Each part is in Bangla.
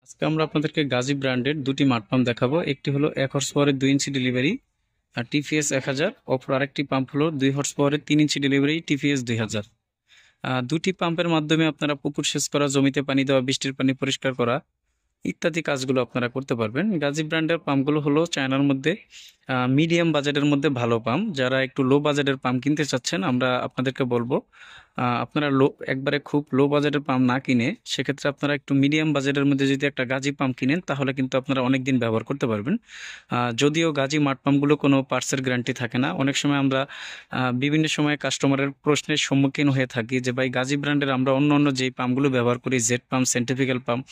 আজকে আমরা আপনাদেরকে গাজী ব্র্যান্ডের দুটি মাঠ পাম্প দেখাবো। একটি হলো 1 হর্স পাওয়ারের 2 ইঞ্চি ডেলিভারি আর টিপিএস 1000, অপর আরেকটি পাম্প হলো 2 হর্স পাওয়ারের 3 ইঞ্চি ডেলিভারি টিপিএস 2000। দুটি পাম্পের মাধ্যমে আপনারা পুকুর সেচ করা, জমিতে পানি দেওয়া, বৃষ্টির পানি পরিষ্কার করা ইত্যাদি কাজগুলো আপনারা করতে পারবেন। গাজী ব্র্যান্ডের পাম্পগুলো হলো চায়নার মধ্যে মিডিয়াম বাজেটের মধ্যে ভালো পাম্প। যারা একটু লো বাজেটের পাম্প কিনতে চাচ্ছেন, আমরা আপনাদেরকে বলবো আপনারা একবারে খুব লো বাজেটের পাম্প না কিনে সেক্ষেত্রে আপনারা একটু মিডিয়াম বাজেটের মধ্যে যদি একটা গাজী পাম্প কিনেন তাহলে কিন্তু আপনারা অনেক দিন ব্যবহার করতে পারবেন। যদিও গাজী মাঠ পাম্পগুলো কোনো পার্টসের গ্যারান্টি থাকে না। অনেক সময় আমরা বিভিন্ন সময় কাস্টমারের প্রশ্নের সম্মুখীন হয়ে থাকি যে ভাই, গাজী ব্র্যান্ডের আমরা অন্য অন্য যেই পাম্পগুলো ব্যবহার করি, জেড পাম্প, সেন্ট্রিফিক্যাল পাম্প,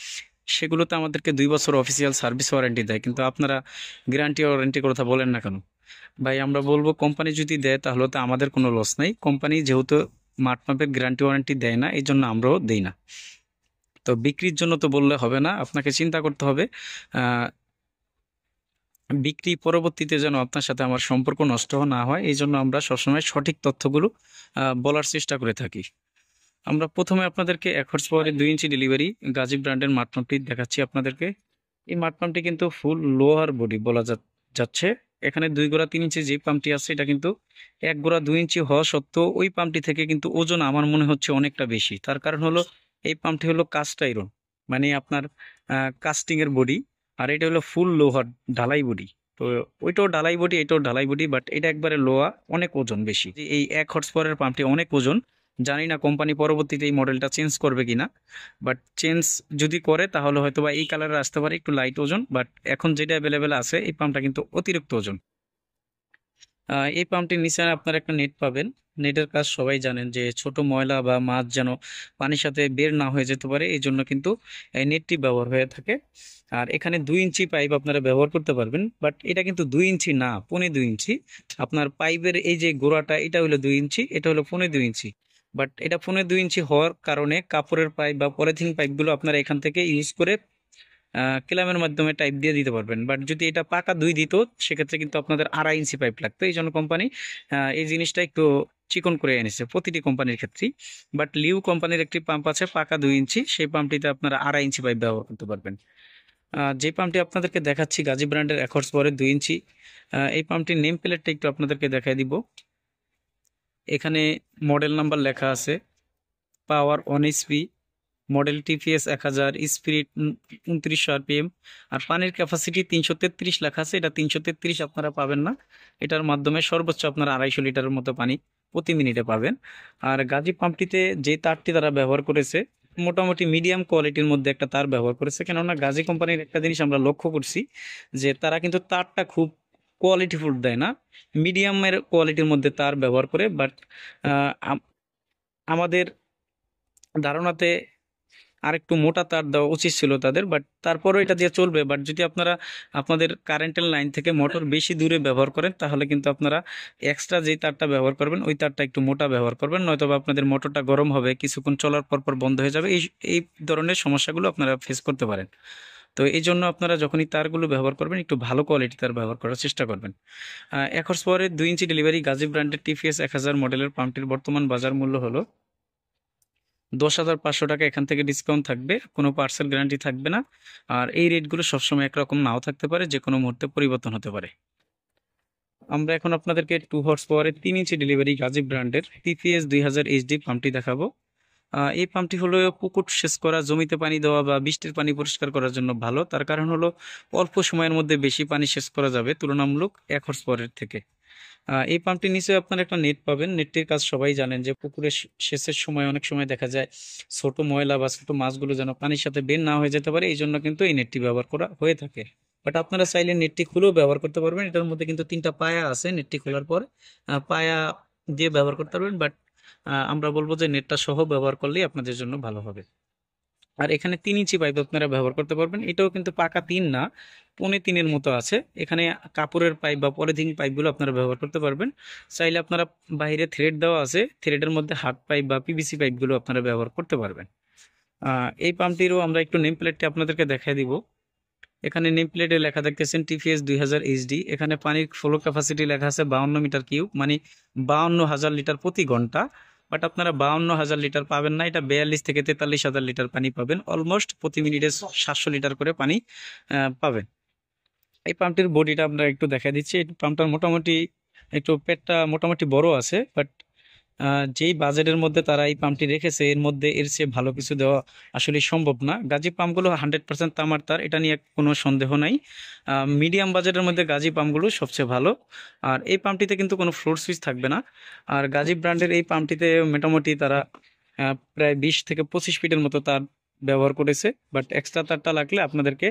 সেগুলোতে আমাদেরকে 2 বছর অফিসিয়াল সার্ভিস ওয়ারেন্টি দেয়, কিন্তু আপনারা গ্যারান্টি ওয়ারেন্টির কথা বলেন না কেন? ভাই, আমরা বলবো কোম্পানি যদি দেয় তাহলে তো আমাদের কোনো লস নাই। কোম্পানি যেহেতু মাঠ পাম্পের গ্যারান্টি ওয়ারেন্টি দেয় না, এই জন্য আমরাও দেই না। তো বিক্রির জন্য তো বললে হবে না, আপনাকে চিন্তা করতে হবে বিক্রি পরবর্তীতে যেন আপনার সাথে আমার সম্পর্ক নষ্ট না হয়। এই জন্য আমরা সবসময় সঠিক তথ্যগুলো বলার চেষ্টা করে থাকি। আমরা প্রথমে আপনাদেরকে 1 হর্স পাওয়ারের 2 ইঞ্চি ডেলিভারি গাজী ব্র্যান্ডের মাঠ পাম্পটি দেখাচ্ছি আপনাদেরকে। এই মাঠ পাম্পটি কিন্তু ফুল লোহার বডি বলা যাচ্ছে। এখানে 2 গোড়া 3 ইঞ্চি যে পাম্পটি আছে এটা কিন্তু 1 গোড়া 2 ইঞ্চি হওয়া সত্ত্বেও ওই পাম্পটি থেকে কিন্তু ওজন আমার মনে হচ্ছে অনেকটা বেশি। তার কারণ হলো এই পাম্পটি হলো কাস্ট আয়রন, মানে আপনার কাস্টিং এর বডি, আর এটা হলো ফুল লোহার ঢালাই বডি। তো ওইটাও ঢালাই বডি, এটাও ঢালাই বডি, বাট এটা একবারে লোহা, অনেক ওজন বেশি। এই 1 হর্স পাওয়ারের পাম্পটি অনেক ওজন। জানি না কোম্পানি পরবর্তীতে এই মডেলটা চেঞ্জ করবে কিনা, বাট চেঞ্জ যদি করে তাহলে হয়তো বা এই কালারে আসতে পারে, একটু লাইট ওজন। বাট এখন যেটা অ্যাভেলেবেল আছে এই পাম্পটা কিন্তু অতিরিক্ত ওজন। এই পাম্পটির নিচে আপনারা একটা নেট পাবেন। নেটের কাজ সবাই জানেন যে ছোট ময়লা বা মাছ যেন পানির সাথে বের না হয়ে যেতে পারে, এই জন্য কিন্তু এই নেটটি ব্যবহার হয়ে থাকে। আর এখানে 2 ইঞ্চি পাইপ আপনারা ব্যবহার করতে পারবেন, বাট এটা কিন্তু 2 ইঞ্চি না, 1.25 ইঞ্চি। আপনার পাইপের এই যে গোড়াটা, এটা হলো 2 ইঞ্চি, এটা হলো 1.25 ইঞ্চি। বাট এটা 1.25 ইঞ্চি হওয়ার কারণে কাপড়ের পাইপ বা পলিথিন পাইপগুলো আপনারা এখান থেকে ইউজ করে ক্যালামের মাধ্যমে টাইপ দিয়ে দিতে পারবেন। বাট যদি এটা পাকা 2 দিত সেক্ষেত্রে কিন্তু আপনাদের 2.5 ইঞ্চি পাইপ লাগতো। এই জন্য কোম্পানি এই জিনিসটা একটু চিকন করে এনেছে প্রতিটি কোম্পানির ক্ষেত্রেই। বাট লিউ কোম্পানির একটি পাম্প আছে পাকা 2 ইঞ্চি, সেই পাম্পটিতে আপনারা 2.5 ইঞ্চি পাইপ ব্যবহার করতে পারবেন। যে পাম্পটি আপনাদেরকে দেখাচ্ছি গাজী ব্র্যান্ডের 1 হর্স পাওয়ারের 2 ইঞ্চি, এই পাম্পটির নেম প্লেটটা একটু আপনাদেরকে দেখাই দিব। এখানে মডেল নাম্বার লেখা আছে, পাওয়ার 1 HP, model TPS 1000, spirit 2900 RPM, আর পানির ক্যাপাসিটি 333 লেখা আছে। এটা 333 আপনারা পাবেন না, এটার মাধ্যমে সর্বোচ্চ আপনারা 250 লিটারের মতো পানি প্রতি মিনিটে পাবেন। আর গাজী পাম্পটিতে যে তারটি তারা ব্যবহার করেছে, মোটামুটি মিডিয়াম কোয়ালিটির মধ্যে একটা তার ব্যবহার করেছে। কেননা গাজী কোম্পানির একটা জিনিস আমরা লক্ষ্য করছি যে তারা কিন্তু তারটা খুব কোয়ালিটিফুল দেয় না, মিডিয়ামের কোয়ালিটির মধ্যে তার ব্যবহার করে। বাট আমাদের ধারণাতে আরেকটু মোটা তার দেওয়া উচিত ছিল তাদের, বাট তারপরও এটা দিয়ে চলবে। বাট যদি আপনারা আপনাদের কারেন্টের লাইন থেকে মোটর বেশি দূরে ব্যবহার করেন তাহলে কিন্তু আপনারা এক্সট্রা যেই তারটা ব্যবহার করবেন ওই তারটা একটু মোটা ব্যবহার করবেন, নয়তো বা আপনাদের মোটরটা গরম হবে, কিছুক্ষণ চলার পর পর বন্ধ হয়ে যাবে। এই ধরনের সমস্যাগুলো আপনারা ফেস করতে পারেন। তো এই জন্য আপনারা যখনই তারগুলো ব্যবহার করবেন একটু ভালো কোয়ালিটি তার ব্যবহার করার চেষ্টা করবেন। 1 হর্স পাওয়ারের 2 ইঞ্চি ডেলিভারি গাজী ব্র্যান্ডের টিপিএস 1000 মডেলের পাম্পটির বর্তমান বাজার মূল্য হলো 10,500 টাকা। এখান থেকে ডিসকাউন্ট থাকবে, কোনো পার্সেল গ্যারান্টি থাকবে না। আর এই রেটগুলো সবসময় একরকম নাও থাকতে পারে, যে কোনো মুহূর্তে পরিবর্তন হতে পারে। আমরা এখন আপনাদেরকে 2 হর্স পাওয়ারের 3 ইঞ্চি ডেলিভারি গাজী ব্র্যান্ডের টিপিএস 2000 এইচডি পাম্পটি দেখাবো। এই পাম্পটি হলো পুকুর সেচ করা, জমিতে পানি দেওয়া বা বৃষ্টির পানি পরিষ্কার করার জন্য ভালো। তার কারণ হলো অল্প সময়ের মধ্যে বেশি পানি সেচ করা যাবে তুলনামূলক 1 হর্স পাওয়ারের থেকে। এই পাম্পটির নিচে আপনারা একটা নেট পাবেন। নেটটির কাজ সবাই জানেন যে পুকুরে সেচের সময় অনেক সময় দেখা যায় ছোট ময়লা বা ছোট মাছগুলো যেন পানির সাথে বের না হয়ে যেতে পারে, এই জন্য কিন্তু এই নেটটি ব্যবহার করা হয়ে থাকে। বাট আপনারা চাইলে নেটটি খুলেও ব্যবহার করতে পারবেন। এটার মধ্যে কিন্তু 3টা পায়া আছে, নেটটি খোলার পর পায়া দিয়ে ব্যবহার করতে পারবেন। বাট আমরা বলবো যে নেটটা সহ ব্যবহার করলেই আপনাদের জন্য ভালো হবে। আর এখানে 3 ইঞ্চি পাইপ আপনারা ব্যবহার করতে পারবেন। এটাও কিন্তু পাকা 3 না, 3.25 মতো আছে। এখানে কাপড়ের পাইপ বা পলিথিন পাইপগুলো আপনারা ব্যবহার করতে পারবেন। চাইলে আপনারা বাইরে থ্রেড দেওয়া আছে, থ্রেডের মধ্যে হার্ড পাইপ বা পিভিসি পাইপগুলো আপনারা ব্যবহার করতে পারবেন। এই পাম্পটিরও আমরা একটু নেম প্লেটটি আপনাদেরকে দেখাই দিব। এখানে নেম প্লেটে লেখা দেখতেছেন টিপিএস 2000 এইচডি। এখানে পানির ফ্লো ক্যাপাসিটি লেখা আছে 52 মিটার কিউব, মানে 52,000 লিটার প্রতি ঘন্টা। বাট আপনারা 52,000 লিটার পাবেন না, এটা 42 থেকে 43,000 লিটার পানি পাবেন। অলমোস্ট প্রতি মিনিটে 700 লিটার করে পানি পাবেন। এই পাম্পটির বডিটা আমরা একটু দেখা দিচ্ছি। এই পাম্পটার মোটামুটি একটু পেটটা মোটামুটি বড় আছে, বাট যেই বাজেটের মধ্যে তারা এই পাম্পটি রেখেছে এর মধ্যে এর চেয়ে ভালো কিছু দেওয়া আসলে সম্ভব না। গাজী পাম্পগুলো 100% তামার তার, এটা নিয়ে কোনো সন্দেহ নাই। মিডিয়াম বাজেটের মধ্যে গাজী পাম্পগুলো সবচেয়ে ভালো। আর এই পাম্পটিতে কিন্তু কোনো ফ্লোর সুইচ থাকবে না। আর গাজী ব্র্যান্ডের এই পাম্পটিতে মোটামুটি তারা প্রায় 20 থেকে 25 ফিটের মতো তার ব্যবহার করেছে। বাট এক্সট্রা তারটা লাগলে আপনাদেরকে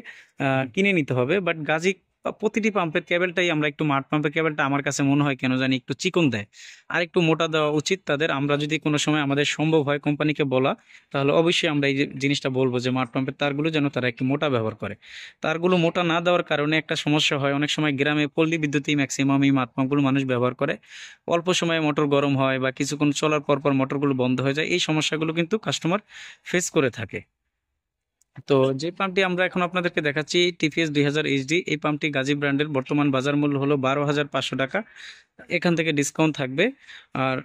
কিনে নিতে হবে। বাট গাজী প্রতিটি পাম্পের কেবলটাই আমরা একটু মাঠ পাম্পের কেবলটা আমার কাছে মনে হয় কেন জানি একটু চিকন দেয়, আর একটু মোটা দেওয়া উচিত তাদের। আমরা যদি কোনো সময় আমাদের সম্ভব হয় কোম্পানিকে বলা, তাহলে অবশ্যই আমরা এই যে জিনিসটা বলবো যে মাঠ পাম্পের তারগুলো যেন তারা একটু মোটা ব্যবহার করে। তারগুলো মোটা না দেওয়ার কারণে একটা সমস্যা হয়, অনেক সময় গ্রামে পল্লী বিদ্যুতেই ম্যাক্সিমাম এই মাঠ পাম্পগুলো মানুষ ব্যবহার করে। অল্প সময়ে মোটর গরম হয় বা কিছুক্ষণ চলার পর পর মোটরগুলো বন্ধ হয়ে যায়, এই সমস্যাগুলো কিন্তু কাস্টমার ফেস করে থাকে। তো যে পাম্পটি আমরা এখন আপনাদেরকে দেখাচ্ছি টিপিএস 2000 এইচডি, এই পাম্পটি গাজী ব্র্যান্ডের বর্তমান বাজার মূল্য হলো 12,500 টাকা। এখান থেকে ডিসকাউন্ট থাকবে। আর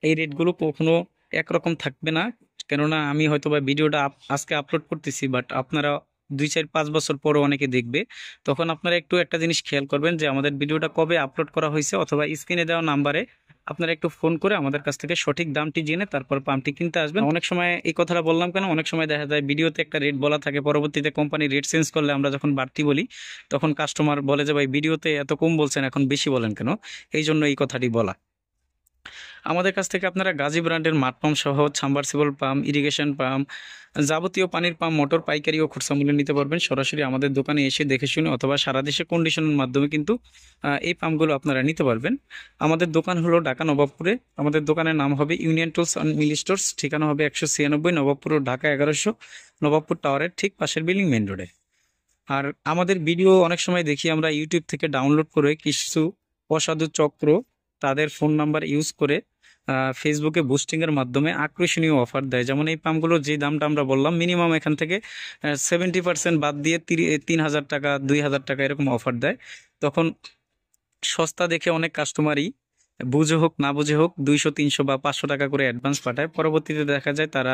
এই রেটগুলো কখনো একরকম থাকবে না, কেননা আমি হয়তো বা ভিডিওটা আজকে আপলোড করতেছি, বাট আপনারা 2 4 5 বছর পরে অনেকে দেখবে, তখন আপনারা একটু একটা জিনিস খেয়াল করবেন যে আমাদের ভিডিওটা কবে আপলোড করা হয়েছে, অথবা স্ক্রিনে দেওয়া নাম্বারে আপনারা একটু ফোন করে আমাদের কাছ থেকে সঠিক দামটি জেনে তারপর পাম্পটি কিনতে আসবেন। অনেক সময় এই কথাটা বললাম কেন, অনেক সময় দেখা যায় ভিডিওতে একটা রেট বলা থাকে, পরবর্তীতে কোম্পানি রেট চেঞ্জ করলে আমরা যখন বাড়তি বলি তখন কাস্টমার বলে যে ভাই ভিডিওতে এত কম বলছেন এখন বেশি বলেন কেন, এই জন্য এই কথাটি বলা। আমাদের কাছ থেকে আপনারা গাজী ব্র্যান্ডের মাঠ পাম্প সহ সাবমার্সিবল পাম্প, ইরিগেশন পাম্প, যাবতীয় পানির পাম্প, মোটর পাইকারি ও খুচরা মূল্যে নিতে পারবেন। সরাসরি আমাদের দোকানে এসে দেখে শুনে অথবা সারা দেশে কন্ডিশনের মাধ্যমে কিন্তু এই পাম্পগুলো আপনারা নিতে পারবেন। আমাদের দোকান হলো ঢাকা নবাবপুরে। আমাদের দোকানের নাম হবে union tools and mill stores. ঠিকানা হবে 196 নবাবপুর রোড, ঢাকা 1100, নবাবপুর টাওয়ারের ঠিক পাশের বিল্ডিং, মেন রোডে। আর আমাদের ভিডিও অনেক সময় দেখি আমরা ইউটিউব থেকে ডাউনলোড করে কিছু অসাধু চক্র তাদের ফোন নাম্বার ইউজ করে ফেসবুকে বুস্টিং এর মাধ্যমে আকর্ষণীয় অফার দেয়। যেমন এই পাম্পগুলোর যে দামটা আমরা বললাম, মিনিমাম এখান থেকে 70% বাদ দিয়ে 3,000 টাকা, 2,000 টাকা এরকম অফার দেয়। তখন সস্তা দেখে অনেক কাস্টমারই বুঝে হোক না বুঝে হোক 200 300 বা 500 টাকা করে অ্যাডভান্স পাঠায়। পরবর্তীতে দেখা যায় তারা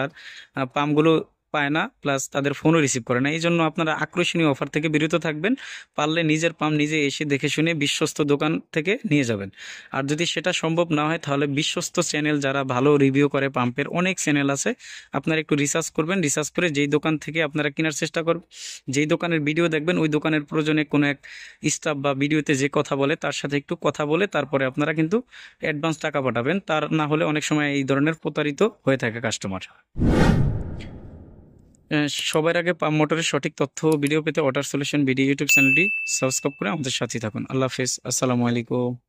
আর পাম্পগুলো পায় না, প্লাস তাদের ফোনও রিসিভ করে না। এই জন্য আপনারা আকর্ষণীয় অফার থেকে বিরত থাকবেন। পারলে নিজের পাম্প নিজে এসে দেখে শুনে বিশ্বস্ত দোকান থেকে নিয়ে যাবেন। আর যদি সেটা সম্ভব না হয় তাহলে বিশ্বস্ত চ্যানেল যারা ভালো রিভিউ করে পাম্পের অনেক চ্যানেল আছে, আপনারা একটু রিসার্চ করবেন। রিসার্চ করে যেই দোকান থেকে আপনারা কেনার চেষ্টা করবেন, যেই দোকানের ভিডিও দেখবেন ওই দোকানের প্রয়োজনে কোনো এক স্টাফ বা ভিডিওতে যে কথা বলে তার সাথে একটু কথা বলে তারপরে আপনারা কিন্তু অ্যাডভান্স টাকা পাঠাবেন। তার না হলে অনেক সময় এই ধরনের প্রতারিত হয়ে থাকে কাস্টমার। সবার আগে পাম্প মোটরের সঠিক তথ্য ও ভিডিও পেতে ওয়াটার সলিউশন ভিডিও ইউটিউব চ্যানেলটি সাবস্ক্রাইব করে আমাদের সাথে থাকুন। আল্লাহ হাফেজ, আসসালামু আলাইকুম।